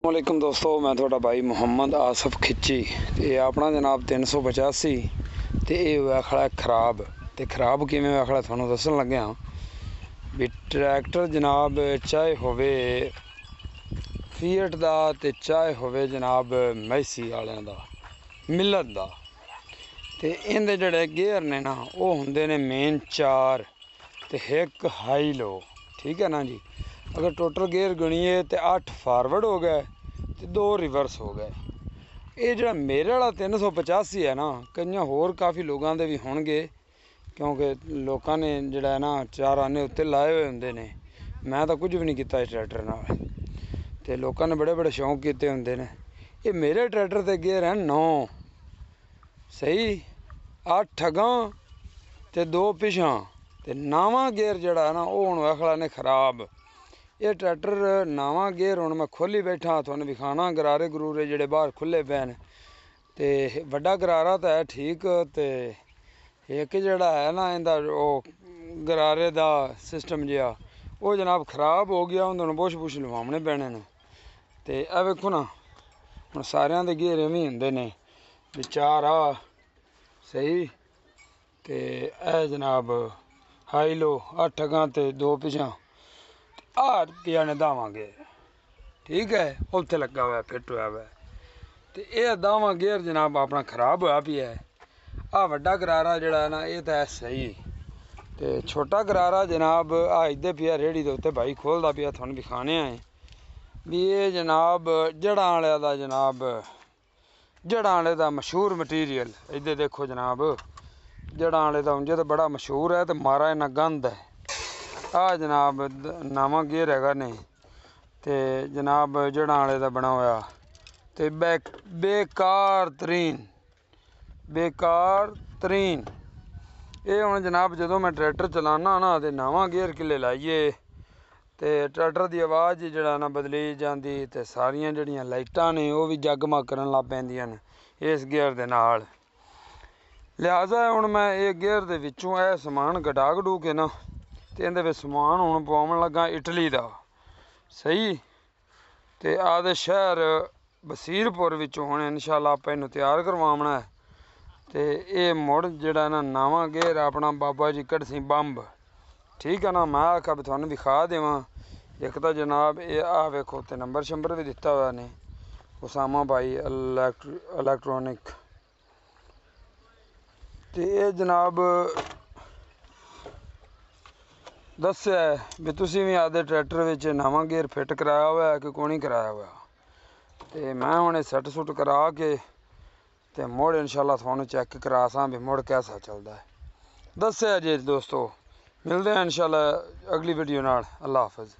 वालेकुम दोस्तों, मैं थोड़ा भाई मुहम्मद आसफ खिची। तो अपना जनाब 385 तो ये हुआ खड़ा खराब। तो खराब किमें हुआ खड़ा थोड़ा दसन लगे भी ट्रैक्टर जनाब चाहे होवे फीएट दा ते चाहे होवे जनाब मैसी वाले दा मिलत दा। तो इनके जड़े गेयर ने ना वो होंगे ने मेन 4 ते एक हाई लो। ठीक है ना जी। अगर टोटल गेयर गणीए तो 8 फारवर्ड हो गए तो 2 रिवर्स हो गए। ये जो मेरे वाला 385 है ना, कई होर काफ़ी लोगों के भी होंगे, क्योंकि लोगों ने जोड़ा है ना 4 आने उत्ते लाए हुए होंगे ने। मैं तो कुछ भी नहीं किया इस ट्रैक्टर नाल, तो लोगों ने बड़े बड़े शौक किए होंगे ने। ये मेरे ट्रैक्टर के गेयर हैं 9 सही, 8 अगां ते 2 पिछां, ते 9वां गेयर जड़ा है ना वो हुण खड़ा ने खराब। ये ट्रैक्टर 9वां गेयर हुण मैं खोली बैठा, तुहानूं विखाना गरारे गरूरे जेह्ड़े बाहर खुले पे न। ते वड्डा गरारा तो है ठीक, ते एक जेह्ड़ा है ना इंदा गरारे दा सिस्टम जिहा वो जनाब खराब हो गया। उंदे बुश बुश लवाने पैने न। ते ए वेखो ना हुण सारियां दे गेयर इवें हुंदे ने भी 4 आ सही, ते ए जनाब हाई लो 8 अगां ते 2 पिछां, पिया ने 10वां गेयर। ठीक है, उत्थे लगा हुआ फिट हुआ हुआ। तो यह 10वां गेयर जनाब अपना खराब होया पिया है। वड्डा गरारा जड़ा है ना ये तो है सही, तो छोटा गरारा जनाब इधर पिया रेहड़ी के उत्ते भाई खोलता पिया, तुहानूं दिखाने आए भी ये जनाब जड़ा वाले दा जनाब जड़ा वाले दा मशहूर मटीरियल। इधर देखो जनाब, जड़ा वाले दा उंजे तो बड़ा मशहूर है, तो मारा इन्ना गंद है। जनाब 9वां गेयर हैगा ने, तो जनाब जड़ा वाले दा बना होया तो बेकार तरीन। ये हुण जनाब जदों मैं ट्रैक्टर चलाना ना तो 9वां गेयर किले लाइए तो ट्रैक्टर की आवाज़ जड़ा ना बदली जाती, तो सारियां जड़ियां लाइटां ने वो भी जगमग करन लग पैंदियां न इस गेयर दे नाल। लिहाजा हुण मैं ये गेयर दे विचों ए समान कढा कढू के ना तो इहदे विच समान हुण पवाउण लगा इटली दा सही। तो आदे शहर बसीरपुर विचों हुण इंशाअल्लाह आपां इहनूं तैयार करवाउणा है। तो ये मुड़ जड़ा ना 9वां गेयर अपना बाबा जी कड़सी बंब। ठीक है ना, मैं आखा भी तुहानूं विखा देवां। एक तो जनाब ये वेखो उत्ते नंबर शंबर भी दिता हुआ ने, उसामा भाई इलैक्ट्रॉनिक। तो ये जनाब दस्या है भी तुसीं भी आदे ट्रैक्टर विच 9वां गेयर फिट कराया हुआ है कि कोई नहीं कराया हुआ। तो मैं हुण सैट सुट करा के ते मुड़ इंशाअल्लाह तुहानूं चैक करासां भी मुड़ कैसा चलदा है। दस्या जी दोस्तों, मिलते हैं इंशाअल्लाह अगली वीडियो नाल। अल्लाह हाफिज़।